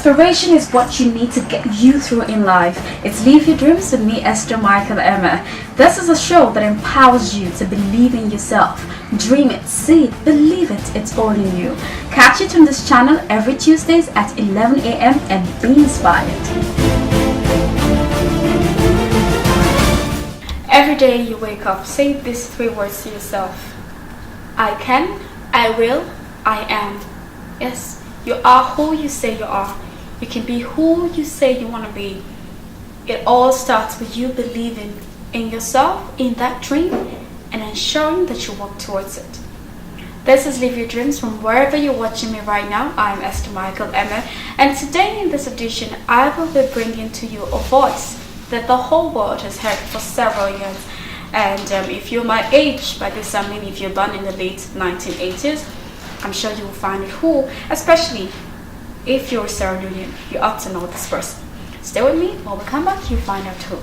Aspiration is what you need to get you through in life. It's Live Your Dreams with me, Esther Michael Emma. This is a show that empowers you to believe in yourself. Dream it, see it, believe it, it's all in you. Catch it on this channel every Tuesdays at 11 a.m. and be inspired. Every day you wake up, say these 3 words to yourself. I can, I will, I am. Yes. You are who you say you are. You can be who you say you want to be. It all starts with you believing in yourself, in that dream, and ensuring that you work towards it. This is Live Your Dreams from wherever you're watching me right now. I'm Esther Michael Emma, and today in this edition, I will be bringing to you a voice that the whole world has heard for several years. And if you're my age, by this I mean if you're born in the late 1980s, I'm sure you will find it cool, especially if you're a Sierra Leonean. You ought to know this person. Stay with me. When we come back, you'll find out who.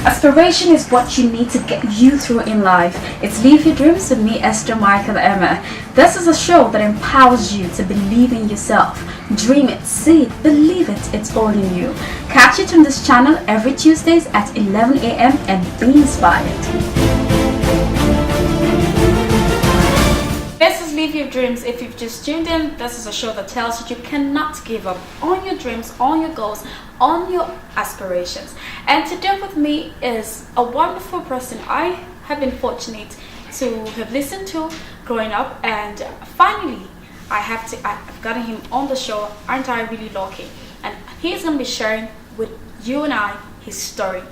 Aspiration is what you need to get you through in life. It's Live Your Dreams with me, Esther Michael Emma. This is a show that empowers you to believe in yourself. Dream it, see it, believe it, it's all in you. Catch it on this channel every Tuesdays at 11 a.m. and be inspired. This is Live Your Dreams. If you've just tuned in, this is a show that tells you you cannot give up on your dreams, on your goals, on your aspirations. And today with me is a wonderful person I have been fortunate to have listened to growing up, and finally I've gotten him on the show. Aren't I really lucky? And he's going to be sharing with you and I his story.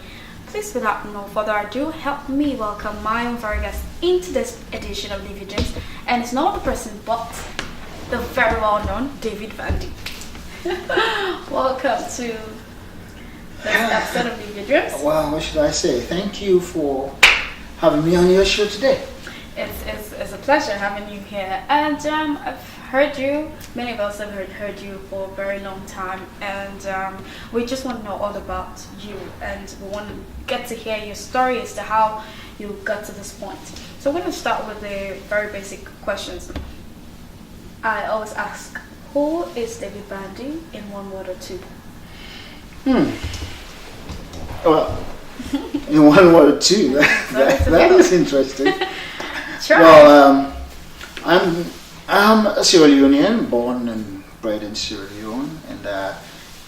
Please, without no further ado, help me welcome my own very guest into this edition of Live Your Dreams. And it's not the person, but the very well-known David Vandy. Welcome to this episode of Live Your Dreams. Well, what should I say? Thank you for having me on your show today. It's a pleasure having you here. And I've heard you, many of us have heard you for a very long time, and we just want to know all about you, and we want to get to hear your story as to how you got to this point. So we're going to start with the very basic questions. I always ask, who is David Vandy in 1 word or 2? Well, in 1 word or 2, that is interesting. Try. Well, I'm a Sierra Leonean, born and bred in Sierra Leone, and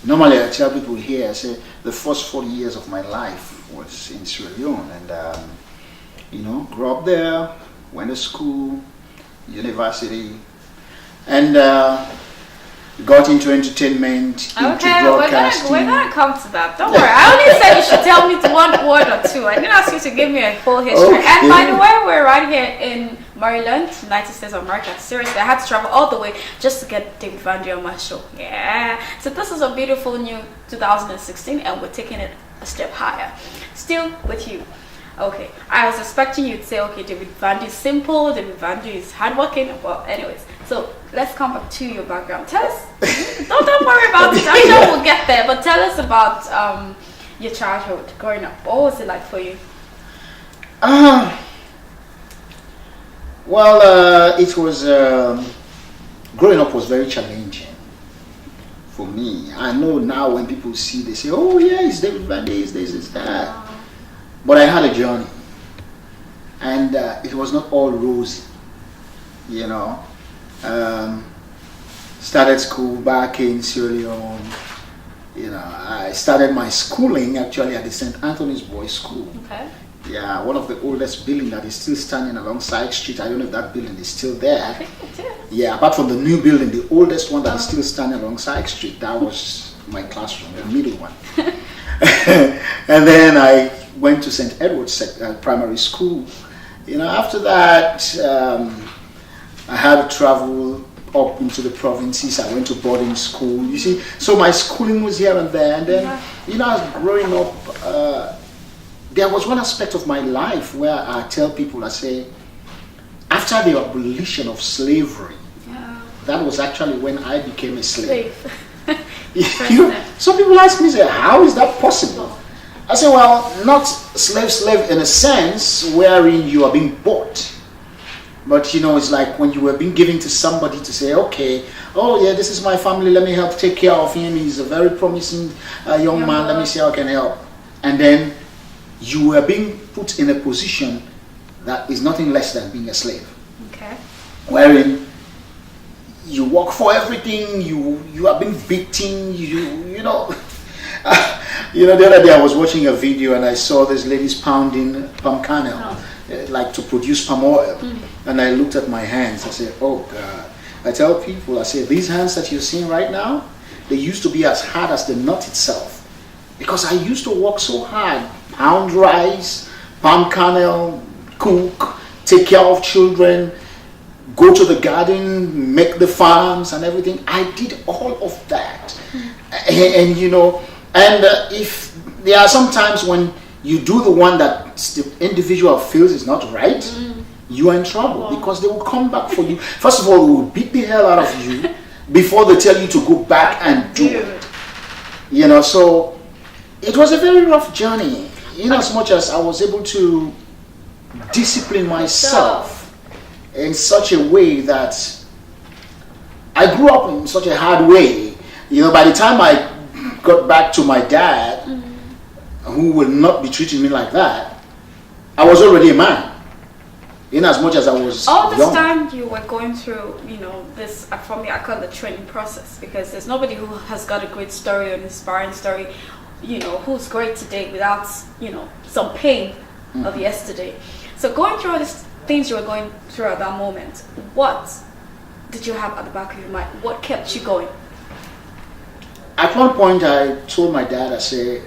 normally I tell people here, I say the first 40 years of my life was in Sierra Leone, and grew up there, went to school, university, and got into entertainment, into broadcasting. We're gonna come to that. Don't worry. I only said you should tell me 1 word or 2. I didn't ask you to give me a full history. Okay. And by the way, we're right here in Maryland, United States of America. Seriously, I had to travel all the way just to get David Vandy on my show. Yeah. So this is a beautiful new 2016, and we're taking it a step higher. Still with you. Okay. I was expecting you to say, okay, David Vandy is simple, David Vandy is hardworking. Well, anyways. So let's come back to your background. Tell us. don't worry about it. I'm sure we'll get there. But tell us about your childhood, growing up. What was it like for you? Well, it was growing up was very challenging for me. I know now when people see, they say, "Oh yeah, it's David Vandy, it's this, it's that." But I had a journey, and it was not all rosy, Started school back in Sierra Leone. I started my schooling actually at the St. Anthony's Boys School. Okay. Yeah, one of the oldest buildings that is still standing along Side Street. I don't know if that building is still there. I think it is. Yeah, apart from the new building, the oldest one that is still standing along Side Street, that was my classroom, the middle one. And then I went to St. Edward's Primary School. After that, I had to travel up into the provinces. I went to boarding school. You see, so my schooling was here and there. And then, as growing up, there was one aspect of my life where I tell people, I say, after the abolition of slavery, that was actually when I became a slave. Some people ask me, say, how is that possible? I say, well, not slave in a sense wherein you are being bought, But you know, it's like when you were being given to somebody to say, okay, oh yeah, this is my family, let me help take care of him. He's a very promising young man, let me see how I can help. And then you were being put in a position that is nothing less than being a slave. Okay. Wherein you work for everything, you are being beaten, you know. You know, the other day I was watching a video and I saw this ladies pounding palm kernel, like to produce palm oil. And I looked at my hands. I said, oh God. I tell people, I say, these hands that you're seeing right now, they used to be as hard as the nut itself. Because I used to work so hard, pound rice, palm kernel, cook, take care of children, go to the garden, make the farms and everything. I did all of that. And you know, and if there are some times when you do the one that the individual feels is not right, you are in trouble because they will come back for you. First of all, they will beat the hell out of you before they tell you to go back and do it. You know, so it was a very rough journey. In as much as I was able to discipline myself in such a way that I grew up in such a hard way. You know, by the time I got back to my dad, who would not be treating me like that, I was already a man. In as much as I was all this young. time you were going through, you know, this, for me, I call it the training process, because there's nobody who has got a great story or an inspiring story, you know, who's great today without, you know, some pain of yesterday. So going through all these things you were going through at that moment, what did you have at the back of your mind? What kept you going? At one point I told my dad, I said,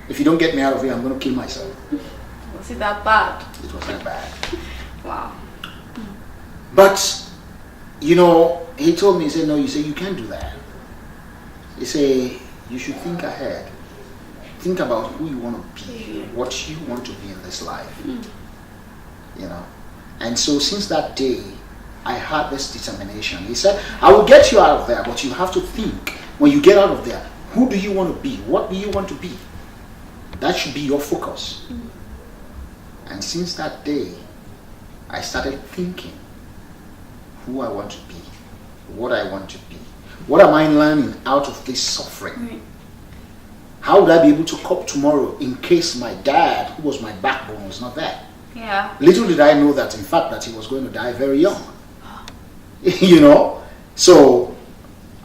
if you don't get me out of here, I'm going to kill myself. Was it that bad? It was that bad. Wow. But, you know, he told me, he said, no, you say you can't do that. He said, you should think ahead. Think about who you want to be, what you want to be in this life. You know. And so since that day, I had this determination. He said, I will get you out of there, but you have to think, when you get out of there, who do you want to be? What do you want to be? That should be your focus. And since that day, I started thinking who I want to be, what I want to be. What am I learning out of this suffering? How would I be able to cope tomorrow in case my dad, who was my backbone, was not there? Yeah. Little did I know that, in fact, that he was going to die very young. You know? So,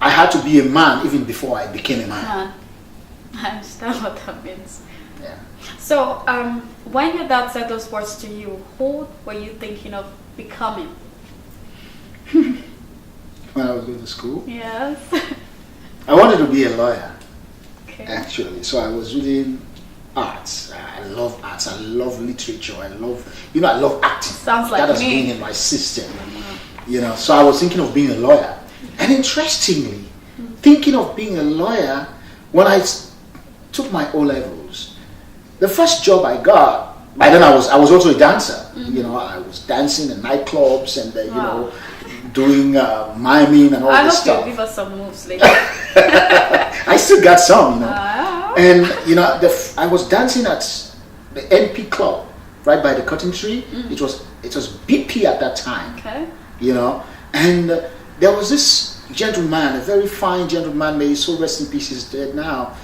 I had to be a man even before I became a man. I understand what that means. Yeah. So, when your dad said those words to you, who were you thinking of becoming? When I was going to school? Yes. I wanted to be a lawyer, Okay. actually. So I was reading arts. I love arts. I love literature. I love acting. Sounds like that has me. been in my system. You know, so I was thinking of being a lawyer. And interestingly, thinking of being a lawyer, when I took my O-levels, the first job I got, by then I was also a dancer. You know, I was dancing in nightclubs and you know, doing miming and all this stuff. I hope you give us some moves later. I still got some, you know. And you know, I was dancing at the NP club right by the cotton tree. It was BP at that time. Okay. You know, and there was this gentleman, a very fine gentleman, may he so rest in peace, he's dead now.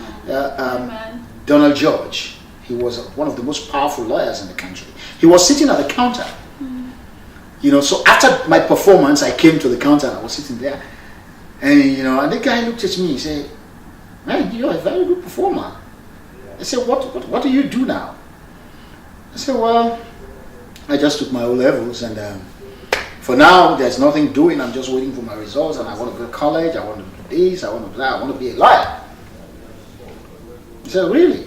Donald George. He was one of the most powerful lawyers in the country. He was sitting at the counter. You know, so after my performance, I came to the counter and I was sitting there. And, you know, and the guy looked at me, he said, man, you're a very good performer. I said, what do you do now? I said, well, I just took my O-levels and for now, there's nothing doing. I'm just waiting for my results and I want to go to college. I want to do this, I want to do that. I want to be a lawyer. He said, really?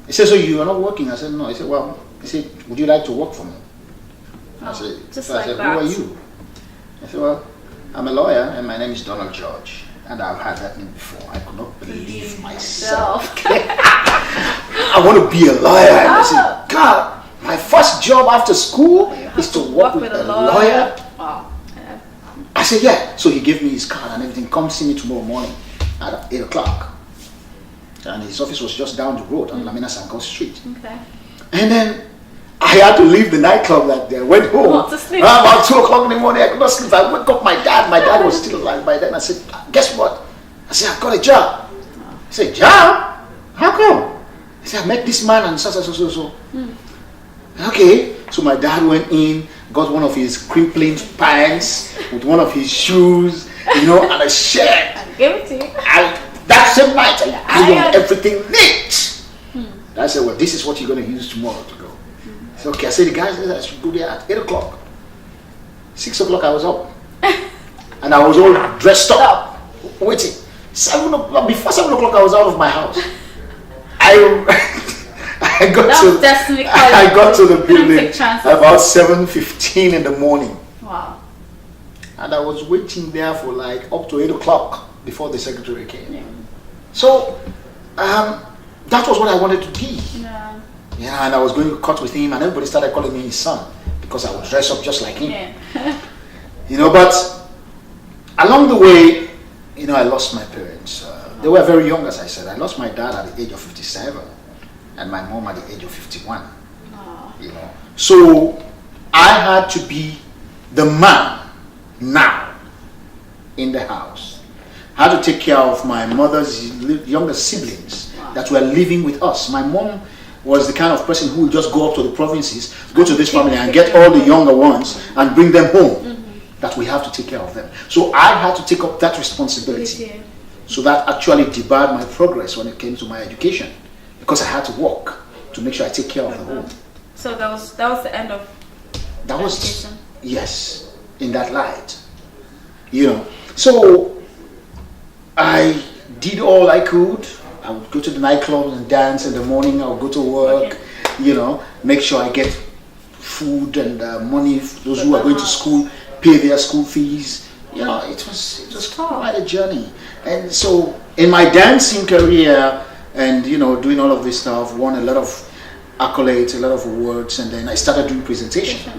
He said, so you are not working? I said, no. He said, well, would you like to work for me? I said, who are you? I said, well, I'm a lawyer and my name is Donald George. And I've had that name before. I could not believe myself. I want to be a lawyer. And I said, God, my first job after school is to work with a lawyer. Wow. I said, yeah. So he gave me his card and everything. Come see me tomorrow morning at 8 o'clock. And his office was just down the road on Lamina Sanko Street. Okay. And then I I had to leave the nightclub that day. I went home. Not to sleep. About 2 o'clock in the morning, I could not sleep. I woke up my dad. My dad was still alive by then. I said, guess what? I said, I got a job. He said, job? How come? He said, I met this man and so. Okay. So my dad went in, got one of his crimpling pants with one of his shoes, and a shirt. And give it to you. That same night, I ironed everything neat. I said, well, this is what you're going to use tomorrow to go. I said, okay. I said, the guy said I should go there at 8 o'clock. 6 o'clock, I was up. And I was all dressed up, waiting. 7 o'clock, before 7 o'clock, I was out of my house. I got to the building about 7:15 in the morning. Wow. And I was waiting there for like up to 8 o'clock before the secretary came. Yeah. So, that was what I wanted to be. Yeah, and I was going to cut with him, and everybody started calling me his son because I would dress up just like him. Yeah. But along the way, I lost my parents. They were very young, as I said. I lost my dad at the age of 57, and my mom at the age of 51. So I had to be the man now in the house. I had to take care of my mother's younger siblings that were living with us. My mom was the kind of person who would just go up to the provinces, go to this family and get all the younger ones and bring them home. That we have to take care of them. So I had to take up that responsibility. So that actually debarred my progress when it came to my education, because I had to work to make sure I take care of the home. So that was the end of education. Yes, in that light. So I did all I could. I would go to the nightclubs and dance in the morning. I would go to work, make sure I get food and money for those who are going to school, pay their school fees. It was quite a journey. And so in my dancing career and, doing all of this stuff, won a lot of accolades, a lot of awards, and then I started doing presentation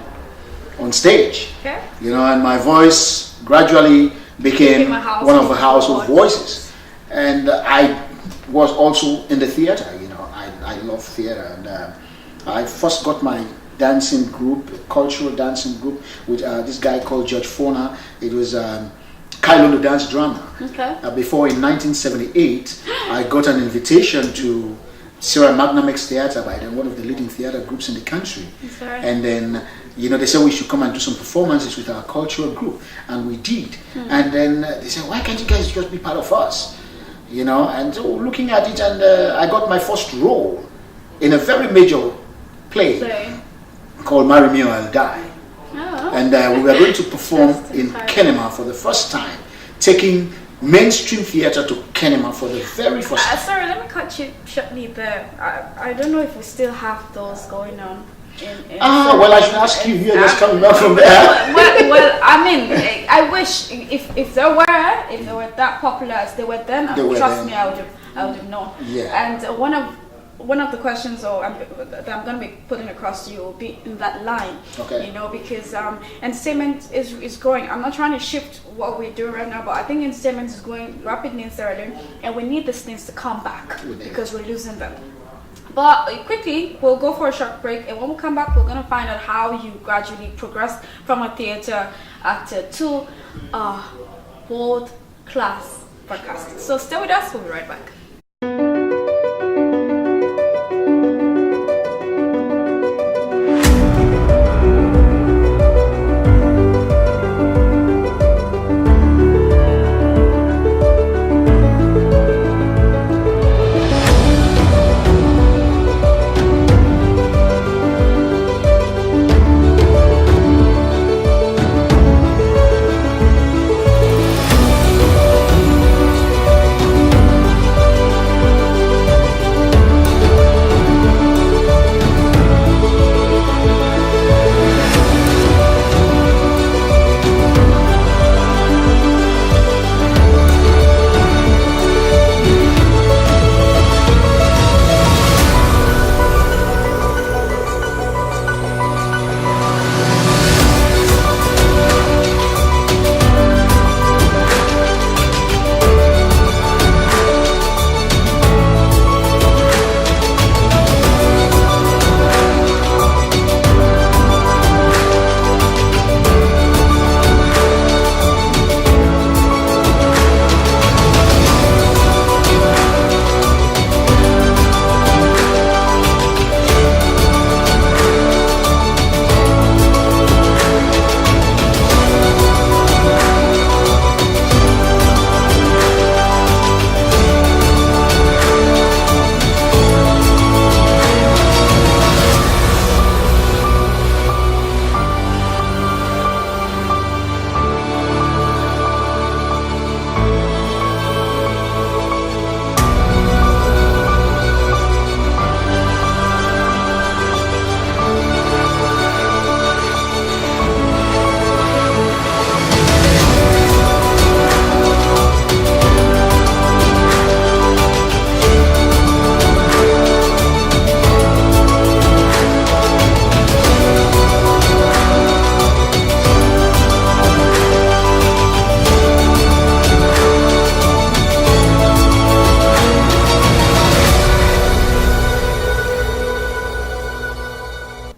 on stage. Okay. And my voice gradually became one of the household voices. And I was also in the theater. I love theater, and I first got my dancing group, a cultural dancing group, with this guy called George Fona. It was Kylo the Dance Drama. Okay. Before, in 1978, I got an invitation to Sarah Magnamix Theatre, by then one of the leading theatre groups in the country. And then, they said we should come and do some performances with our cultural group, and we did. And then they said, why can't you guys just be part of us? And so looking at it, and I got my first role in a very major play called Marry Me or I'll Die. Oh. And we were going to perform in Kenema for the first time, taking mainstream theatre to Kenema for the very first time. Sorry, let me cut you shortly there. I don't know if we still have those going on. Well, I should ask you. You're just coming back from there. Well, I mean, I wish if they were that popular as they were then, trust me, I would have known. Yeah. And one of the questions that I'm going to be putting across to you will be in that line. Okay. Because entertainment is growing. I'm not trying to shift what we're doing right now, but I think entertainment is growing rapidly and steadily, and we need these things to come back because we're losing them. But quickly, we'll go for a short break, and when we come back, we're going to find out how you gradually progressed from a theater actor to a world-class broadcaster. So stay with us, we'll be right back.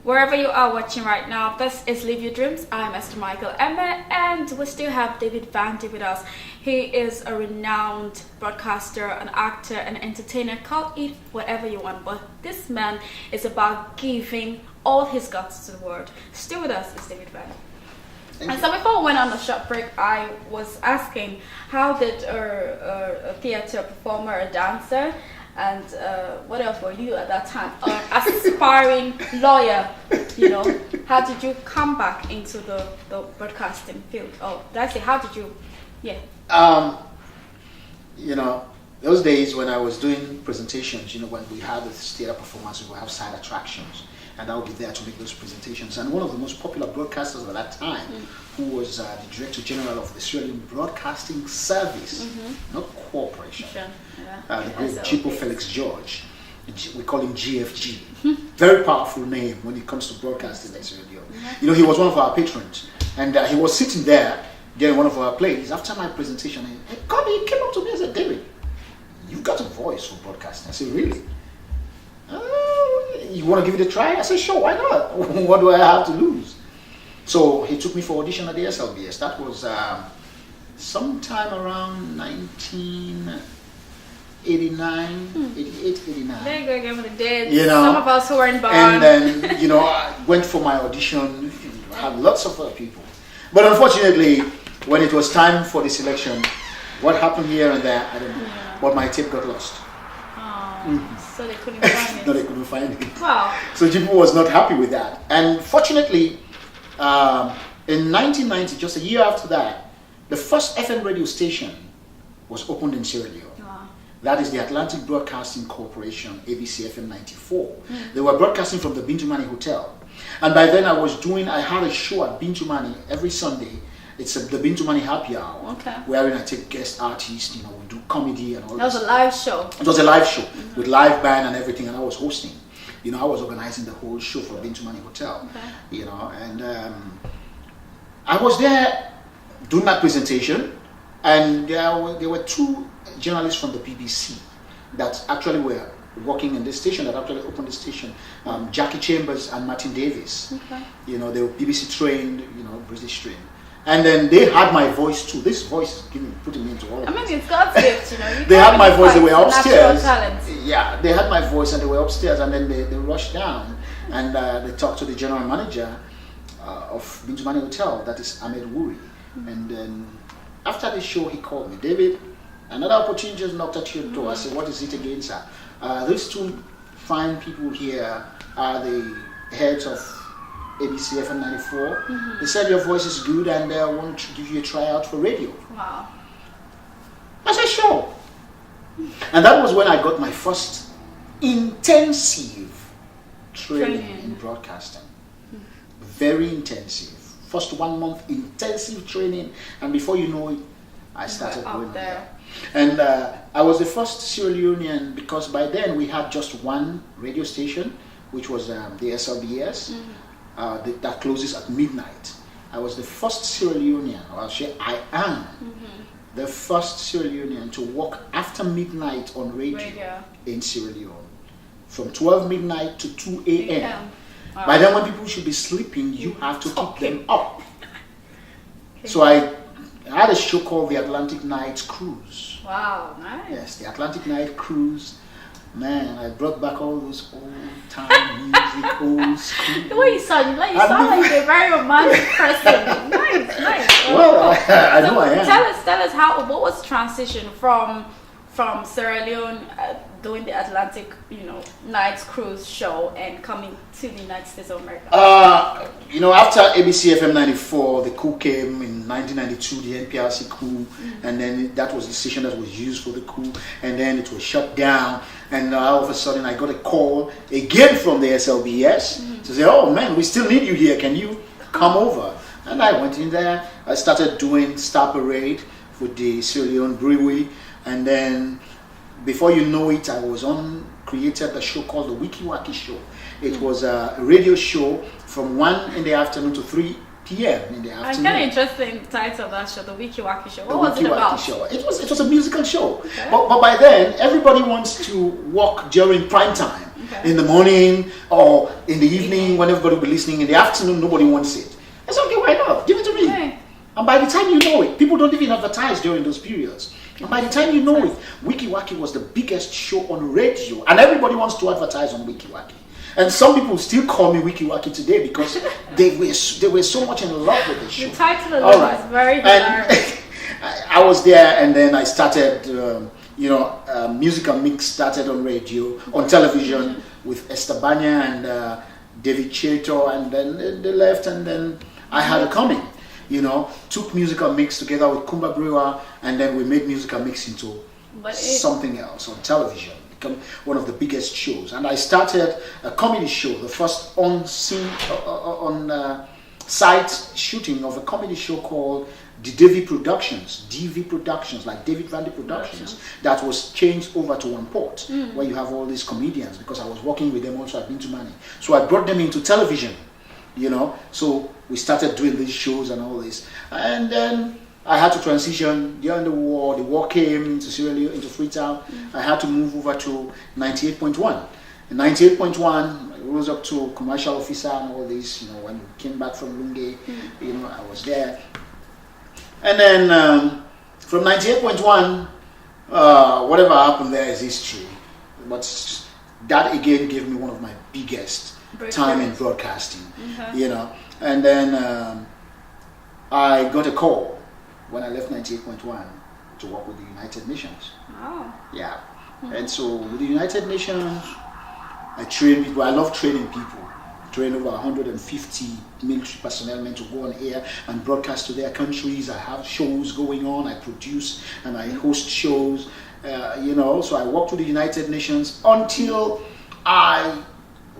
Wherever you are watching right now, this is Live Your Dreams. I'm Esther Michael Emma, and we still have David Vandy with us. He is a renowned broadcaster, an actor, an entertainer. Call it whatever you want, but this man is about giving all his guts to the world. Still with us is David Vandy. And so before we went on a short break, I was asking, how did a theater performer, a dancer, and what else were you at that time? An aspiring lawyer, how did you come back into the broadcasting field? Oh, did I say, how did you, those days when I was doing presentations, when we had the theater performances, we would have side attractions, and I would be there to make those presentations. And one of the most popular broadcasters at that time, who was the Director General of the Australian Broadcasting Service, not corporation, the great Chipo Felix George. We call him GFG. Very powerful name when it comes to broadcasting in radio. He was one of our patrons, and he was sitting there during one of our plays. After my presentation, he came up to me and said, "David, you've got a voice for broadcasting." I said, "Really? You want to give it a try?" I said, "Sure, why not? What do I have to lose?" So he took me for audition at the SLBS. That was sometime around 1989, 88, 89. There you go again with the dead. Some of us who weren't born. And then, I went for my audition. I had lots of other people. But unfortunately, when it was time for the selection, what happened here and there, I don't know. But my tape got lost. So they couldn't find it. No, they couldn't find it. Wow. So Jibu was not happy with that. And fortunately, in 1990, just a year after that, the first FM radio station was opened in Sierra Leone. That is the Atlantic Broadcasting Corporation, ABC FM 94. They were broadcasting from the Bintumani Hotel. And by then I had a show at Bintumani every Sunday. It's the Bintumani Happy Hour, wherein I take guest artists, we do comedy and all that. That was a live show. It was a live show with live band and everything, and I was hosting. I was organizing the whole show for Bintumani Hotel. And I was there doing that presentation, and there were two journalists from the BBC that actually were working in this station, that actually opened the station, Jackie Chambers and Martin Davis. They were BBC trained, British trained. And then they had my voice too. This voice is putting me into all of this. It's God's gift, They had my voice, they were upstairs. Talent. Yeah, they had my voice and they were upstairs, and then they rushed down and they talked to the general manager of Bintumani Hotel, that is Ahmed Wuri. And then after the show, he called me, "David, another opportunity just knocked at your door." I said, "What is it again, sir?" "These two fine people here are the heads of ABC FM 94. They said your voice is good and they want to give you a tryout for radio." Wow. I said, "Sure." And that was when I got my first intensive training in broadcasting. Very intensive. First 1 month intensive training, and before you know it, I started going there. And I was the first Sierra Leonean, because by then we had just one radio station, which was the SLBS, that closes at midnight. I was the first Sierra Leonean, or I'll say I am the first Sierra Leonean to work after midnight on radio in Sierra Leone, from 12 midnight to 2 a.m. Wow. By then when people should be sleeping, you have to keep them up. So I had a show called the Atlantic Night Cruise. Wow, nice. Yes, the Atlantic Night Cruise. Man, I brought back all those old time music, old school. The way you sound like a very romantic person. Nice. Well, I know I am. Tell us what was the transition from Sierra Leone doing the Atlantic, Nights Cruise show and coming to the United States of America? After ABC FM 94, the coup came in 1992, the NPRC coup, and then that was the station that was used for the coup, and then it was shut down, and all of a sudden I got a call again from the SLBS to say, "Oh man, we still need you here, can you come over?" And I went in there, I started doing Star Parade with the Sierra Leone Brewery, and then before you know it, I was created a show called the Wiki Waki Show. It was a radio show from 1 in the afternoon to 3 p.m. in the afternoon. Kind of interesting title of that show, the Wiki Waki Show. What was it about? Show. It was a musical show. Okay. But by then, everybody wants to work during prime time. Okay. In the morning or in the evening when everybody will be listening. In the afternoon, nobody wants it. I said, okay, why not? Give it to me. Okay. And by the time you know it, people don't even advertise during those periods. And by the time you know it, Wiki Waki was the biggest show on radio. And everybody wants to advertise on Wiki Waki. And some people still call me Wiki Waki today because they were so much in love with the show. The title alone is very hilarious. I was there, and then I started, musical mix started on radio, on television with Esther Banya and David Cheto, and then they left, and then I had a coming. Took musical mix together with Kumba Brewer, and then we made musical mix into something else on television. Become one of the biggest shows, and I started a comedy show, the first on-site shooting of a comedy show called the DAVID Productions, like David Vandy Productions, that was changed over to One Port, where you have all these comedians, because I was working with them also, I've been to Mani. So I brought them into television, so we started doing these shows and all this. And then I had to transition during the war came into Sierra Leone, into Freetown. I had to move over to 98.1. In 98.1, I rose up to commercial officer and all this, when we came back from Lunge, I was there. And then from 98.1, whatever happened there is history. But that again gave me one of my biggest time in broadcasting, And then I got a call when I left 98.1 to work with the United Nations. Oh. Yeah. And so with the United Nations, I train people. I love training people. Train over 150 military personnel men to go on air and broadcast to their countries. I have shows going on. I produce and I host shows. So I worked with the United Nations until I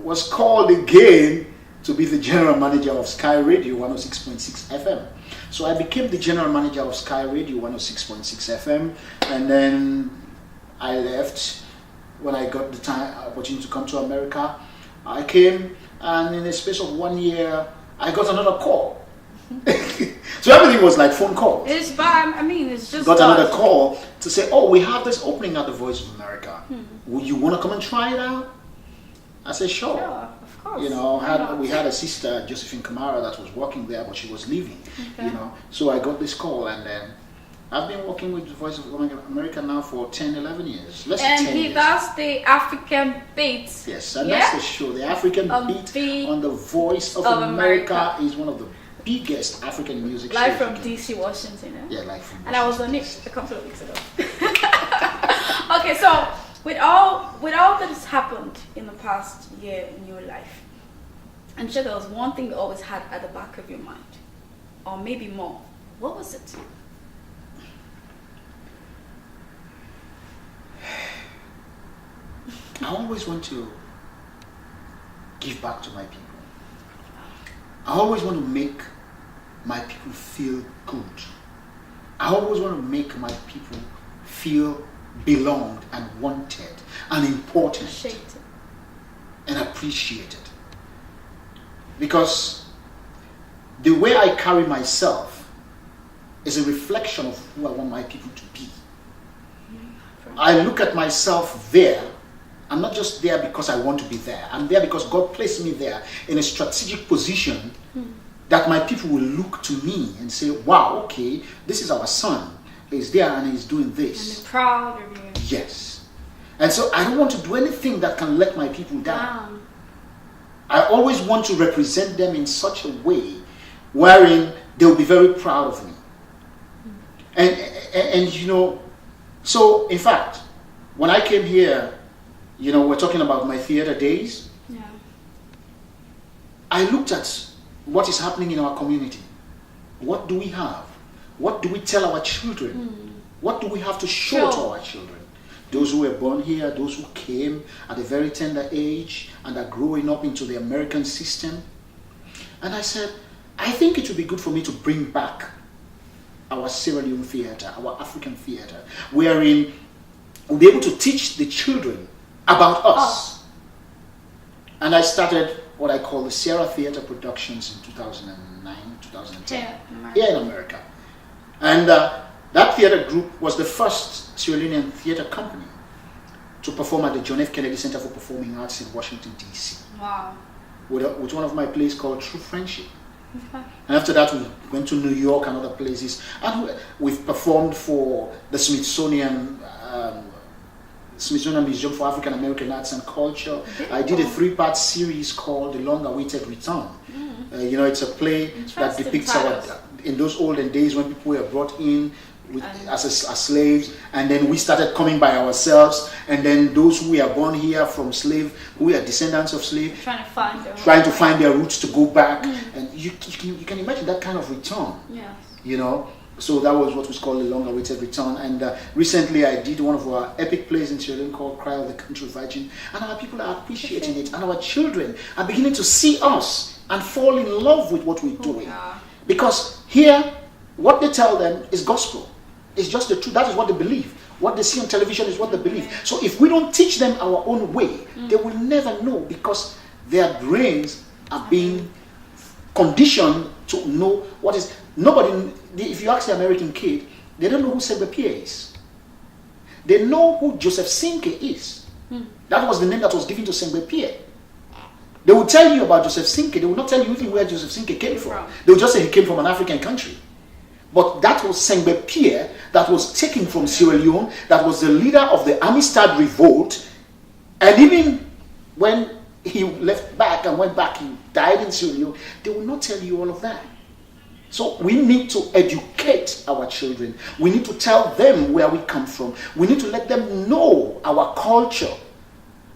was called again to be the general manager of Sky Radio 106.6 FM. So I became the general manager of Sky Radio 106.6 FM, and then I left when I got the opportunity to come to America. I came, and in the space of 1 year, I got another call. So everything was like phone calls. It's just got another call to say, oh, we have this opening at the Voice of America. Would you want to come and try it out? I said, sure. Of course. We had a sister, Josephine Kamara, that was working there, but she was leaving. Okay. So I got this call, and then I've been working with the Voice of America now for 10, 11 years. That's the African beat. Yes, and that's the show. The African beat on the Voice of America is one of the biggest African music shows. Live from DC, Washington. Yeah, live from And I was on it a couple of weeks ago. Okay, so with all that has happened in the past year in your life, I'm sure there was one thing you always had at the back of your mind, or maybe more. What was it? I always want to give back to my people. I always want to make my people feel good. I always want to make my people feel belonged and wanted and important and appreciated. Because the way I carry myself is a reflection of who I want my people to be. I look at myself there. I'm not just there because I want to be there. I'm there because God placed me there in a strategic position that my people will look to me and say, wow, okay, this is our son. He's there and he's doing this. And they're proud of you. Yes. And so I don't want to do anything that can let my people down. I always want to represent them in such a way wherein they'll be very proud of me. And so in fact, when I came here, we're talking about my theater days. Yeah. I looked at what is happening in our community. What do we have? What do we tell our children? What do we have to show to our children? Those who were born here, those who came at a very tender age and are growing up into the American system. And I said, I think it would be good for me to bring back our Sierra Leone theater, our African theater, wherein we'll be able to teach the children about us. And I started what I call the Sierra Theater Productions in 2009, 2010, here in America. And that theater group was the first Sierra Leonean theater company to perform at the John F. Kennedy Center for Performing Arts in Washington, D.C. Wow. With one of my plays called True Friendship. And after that, we went to New York and other places. And we've performed for the Smithsonian Museum for African American Arts and Culture. I did a 3-part series called The Long Awaited Return. It's a play that depicts in those olden days when people were brought in as slaves, and then we started coming by ourselves, and then those who were born here from slave, who are descendants of slave, trying to find their roots to go back. And you can imagine that kind of return. Yes. So that was what was called The Long Awaited Return. And recently I did one of our epic plays in Sierra Leone called Cry of the Country Virgin, and our people are appreciating it, and our children are beginning to see us and fall in love with what we're doing. Because here, what they tell them is gospel. It's just the truth. That is what they believe. What they see on television is what they believe. So if we don't teach them our own way, they will never know, because their brains are being conditioned to know what is. If you ask the American kid, they don't know who Sembe Pierre is. They know who Joseph Sinke is. That was the name that was given to Sembe Pierre. They will tell you about Joseph Sinke. They will not tell you even where Joseph Sinke came from. They will just say he came from an African country. But that was Sembe Pierre that was taken from Sierra Leone, that was the leader of the Amistad Revolt. And even when he left back and went back, he died in Sierra Leone. They will not tell you all of that. So we need to educate our children. We need to tell them where we come from. We need to let them know our culture.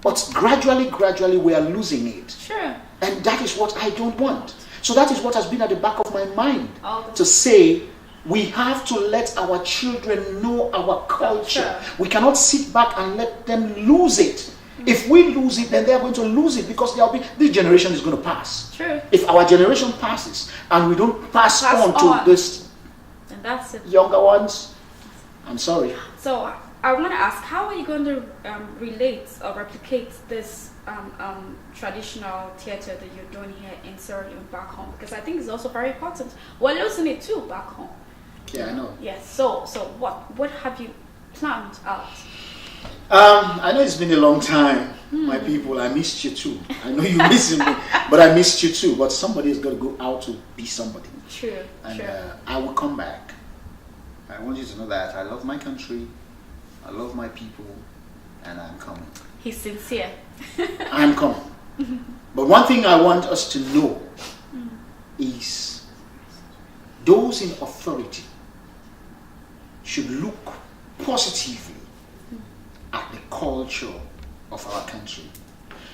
But gradually we are losing it. Sure. And that is what I don't want. So that is what has been at the back of my mind. To say, we have to let our children know our culture. We cannot sit back and let them lose it. If we lose it, then they are going to lose it, because this generation is going to pass. True. If our generation passes and we don't pass on to this and that's it. Younger ones, I'm sorry. So I want to ask, how are you going to relate or replicate this traditional theater that you're doing here in Sierra Leone back home? Because I think it's also very important. We're losing it too back home. Yeah, I know. Yes. So what have you planned out? I know it's been a long time, my people. I missed you too. I know you missed me, but I missed you too. But somebody is going to go out to be somebody. True. And I will come back. I want you to know that I love my country, I love my people, and I'm coming. He's sincere. I'm coming. But one thing I want us to know is those in authority should look positively at the culture of our country,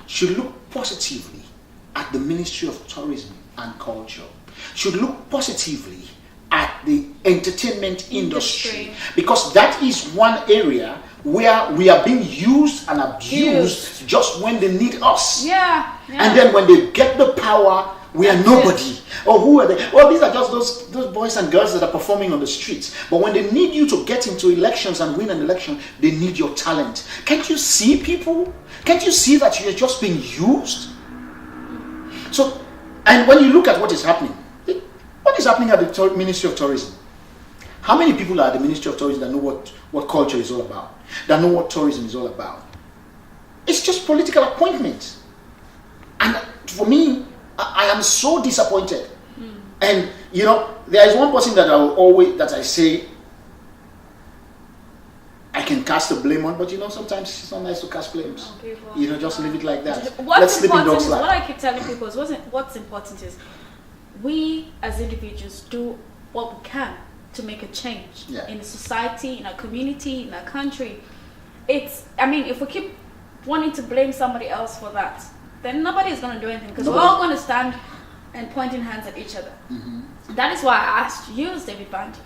should look positively at the Ministry of Tourism and Culture, should look positively at the entertainment industry, because that is one area where we are being used and abused just when they need us. And then when they get the power, we are nobody. Or who are they? Well, these are just those boys and girls that are performing on the streets. But when they need you to get into elections and win an election, they need your talent. Can't you see, people? Can't you see that you're just being used? So, and when you look at what is happening, what is happening at the Ministry of Tourism? How many people are at the Ministry of Tourism that know what culture is all about? That know what tourism is all about? It's just political appointments. And for me, I am so disappointed. And there is one person that I say I can cast the blame on, but sometimes it's not nice to cast blames. Just leave it like that. What's important is, what I keep telling people is, what's important is we as individuals do what we can to make a change in the society, in our community, in our country. If we keep wanting to blame somebody else for that, then nobody is going to do anything, because we're all going to stand and pointing hands at each other. That is why I asked you, David Vandy,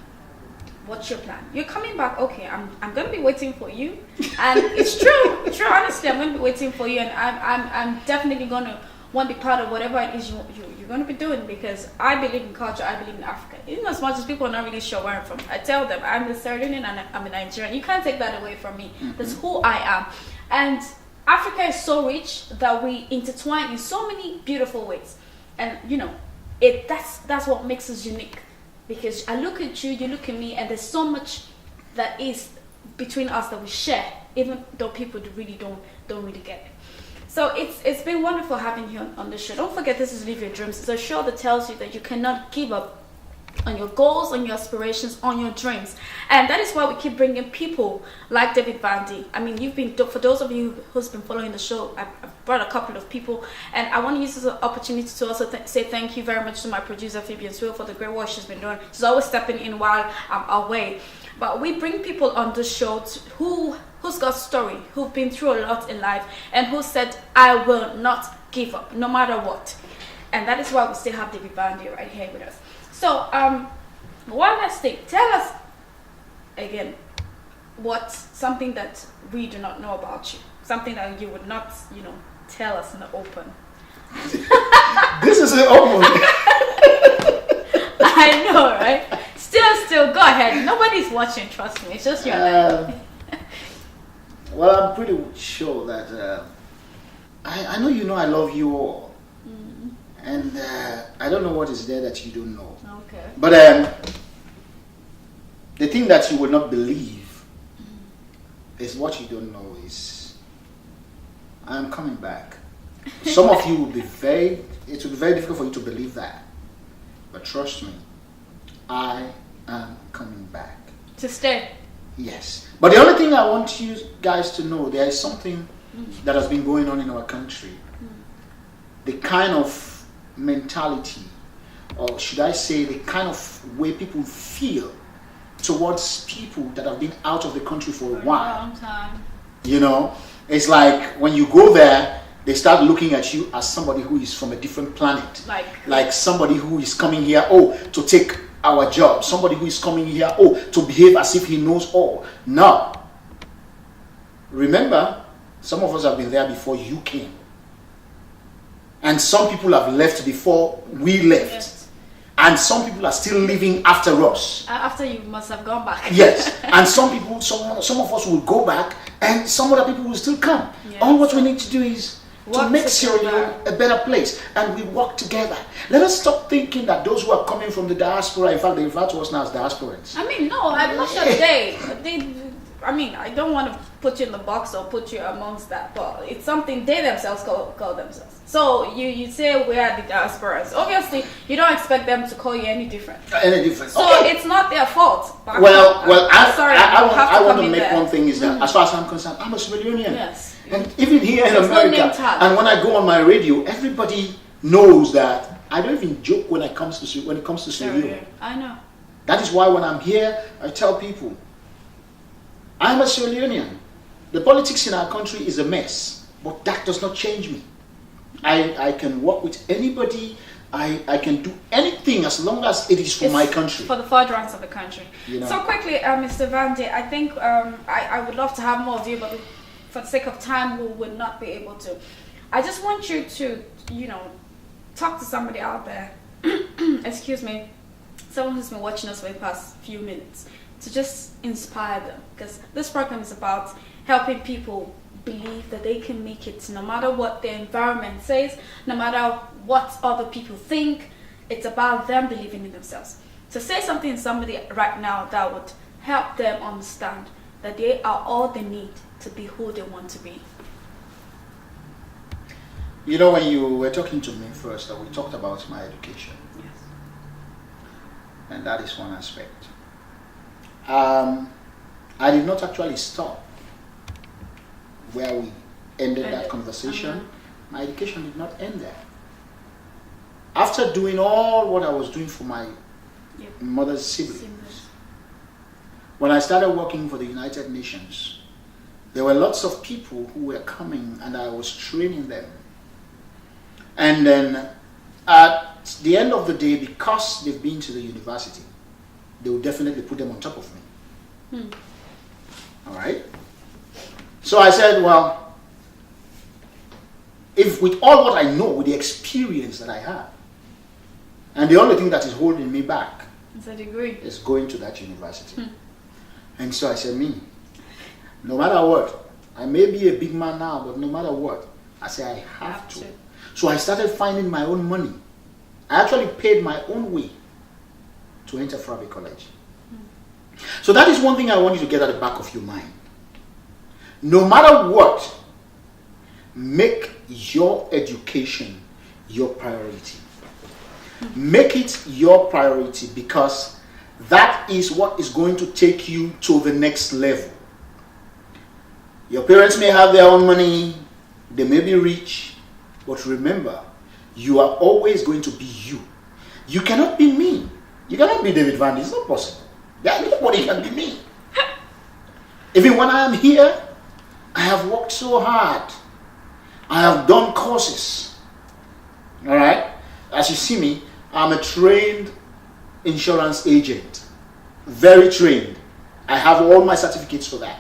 what's your plan? You're coming back. Okay, I'm going to be waiting for you, and it's true. Honestly, I'm going to be waiting for you, and I'm definitely going to want to be part of whatever it is you're going to be doing, because I believe in culture. I believe in Africa. Even as much as people are not really sure where I'm from, I tell them I'm a Sierra Leonean and I'm a Nigerian. You can't take that away from me. That's who I am. And Africa is so rich that we intertwine in so many beautiful ways, and that's what makes us unique. Because I look at you, you look at me, and there's so much that is between us that we share. even though people really don't really get it. So it's been wonderful having you on the show. Don't forget, this is Live Your Dreams. It's a show that tells you that you cannot give up on your goals, on your aspirations, on your dreams. And that is why we keep bringing people like David Vandy. I mean, for those of you who's been following the show, I've brought a couple of people, and I want to use this opportunity to also say thank you very much to my producer Phoebe Swill for the great work she's been doing. She's always stepping in while I'm away. But we bring people on the show who's got story, who've been through a lot in life, and who said, I will not give up, no matter what. And that is why we still have David Vandy right here with us. So, one last thing. Tell us, again, something that we do not know about you. Something that you would not, tell us in the open. This is an open. I know, right? Still, go ahead. Nobody's watching, trust me. It's just your life. Well, I'm pretty sure that I know I love you all. Mm-hmm. And I don't know what is there that you don't know. Okay. But the thing that you will not believe is what you don't know is I'm coming back. Some of you will be it will be very difficult for you to believe that. But trust me, I am coming back. To stay? Yes. But the only thing I want you guys to know, there is something that has been going on in our country. The kind of mentality, or should I say the kind of way people feel towards people that have been out of the country for a while. A long time. It's like when you go there, they start looking at you as somebody who is from a different planet. Like somebody who is coming here, to take our job. Somebody who is coming here, to behave as if he knows all. No. Remember, some of us have been there before you came. And some people have left before we left. Yes. And some people are still living after us. After you must have gone back. Yes. And some of us will go back, and some other people will still come. Yes. All what we need to do is to make Sierra Leone a better place, and we work together. Let us stop thinking that those who are coming from the diaspora, in fact, they refer to us now as diasporans. I mean, no, I'm not sure I don't want to put you in the box or put you amongst that, but it's something they themselves call themselves. So you say we are the diasporans. Obviously, you don't expect them to call you any different. So it's not their fault. I want to make one thing is that as far as I'm concerned, I'm a Sierra Leonean. Yes. And even here in America, and when I go on my radio, everybody knows that I don't even joke when it comes to Sierra Leone. I know. That is why when I'm here, I tell people, I'm a Sierra Leonean. The politics in our country is a mess, but that does not change me. I can work with anybody. I can do anything as long as it is for my country. For the furtherance of the country. So quickly, Mr. Vandy, I think I would love to have more of you, but for the sake of time, we would not be able to. I just want you to, talk to somebody out there, excuse me, someone who's been watching us for the past few minutes, to just inspire them. Because this program is about helping people believe that they can make it no matter what the environment says, no matter what other people think. It's about them believing in themselves. So say something to somebody right now that would help them understand that they are all they need to be who they want to be. When you were talking to me first, we talked about my education. Yes. And that is one aspect. I did not actually stop where we ended that conversation. My education did not end there. After doing all what I was doing for my mother's siblings, when I started working for the United Nations, there were lots of people who were coming and I was training them. And then at the end of the day, because they've been to the university, they will definitely put them on top of me. All right? So I said, well, if with all what I know, with the experience that I have, and the only thing that is holding me back is a degree, is going to that university. And so I said, no matter what, I may be a big man now, but no matter what, I said I have to. So I started finding my own money. I actually paid my own way to enter Frabe College. So that is one thing I want you to get at the back of your mind. no matter what, make your education your priority. Make it your priority, because that is what is going to take you to the next level. Your parents may have their own money, they may be rich, but remember, you are always going to be you. You cannot be me. You cannot be David Vandy. It's not possible. Nobody can be me. Even when I am here, I have worked so hard. I have done courses. All right? As you see me, I'm a trained insurance agent. Very trained. I have all my certificates for that.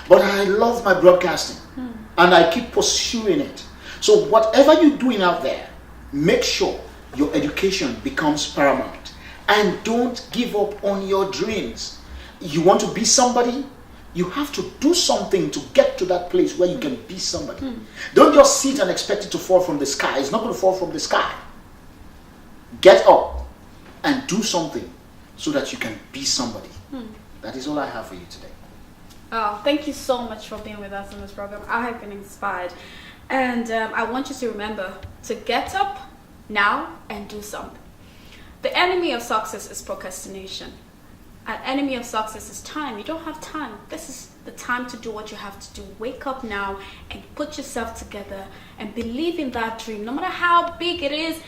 But I love my broadcasting. And I keep pursuing it. So whatever you're doing out there, make sure your education becomes paramount. And don't give up on your dreams. You want to be somebody? You have to do something to get to that place where you can be somebody. Don't just sit and expect it to fall from the sky. It's not going to fall from the sky. Get up and do something so that you can be somebody. That is all I have for you today. Oh, thank you so much for being with us on this program. I have been inspired. And I want you to remember to get up now and do something. The enemy of success is procrastination. An enemy of success is time. You don't have time. This is the time to do what you have to do. Wake up now and put yourself together and believe in that dream. No matter how big it is,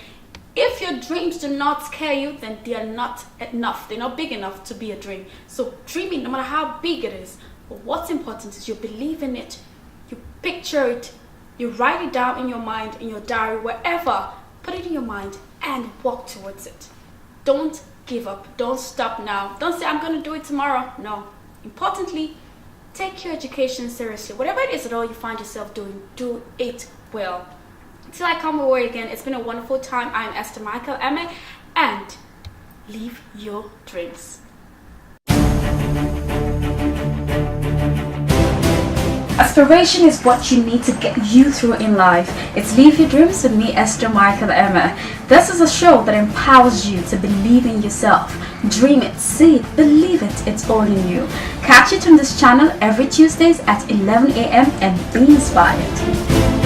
if your dreams do not scare you, then they are not enough. They're not big enough to be a dream. So dreaming, no matter how big it is, but what's important is you believe in it, you picture it, you write it down in your mind, in your diary, wherever. Put it in your mind and walk towards it. Don't give up. Don't stop now. Don't say, I'm going to do it tomorrow. No. Importantly, take your education seriously. Whatever it is at all you find yourself doing, do it well. Until I come away again, it's been a wonderful time. I'm Esther Michael Emme, and live your dreams. Aspiration is what you need to get you through in life. It's Live Your Dreams with me, Esther Michael Emme. This is a show that empowers you to believe in yourself. Dream it, see it, believe it, it's all in you. Catch it on this channel every Tuesdays at 11 a.m. and be inspired.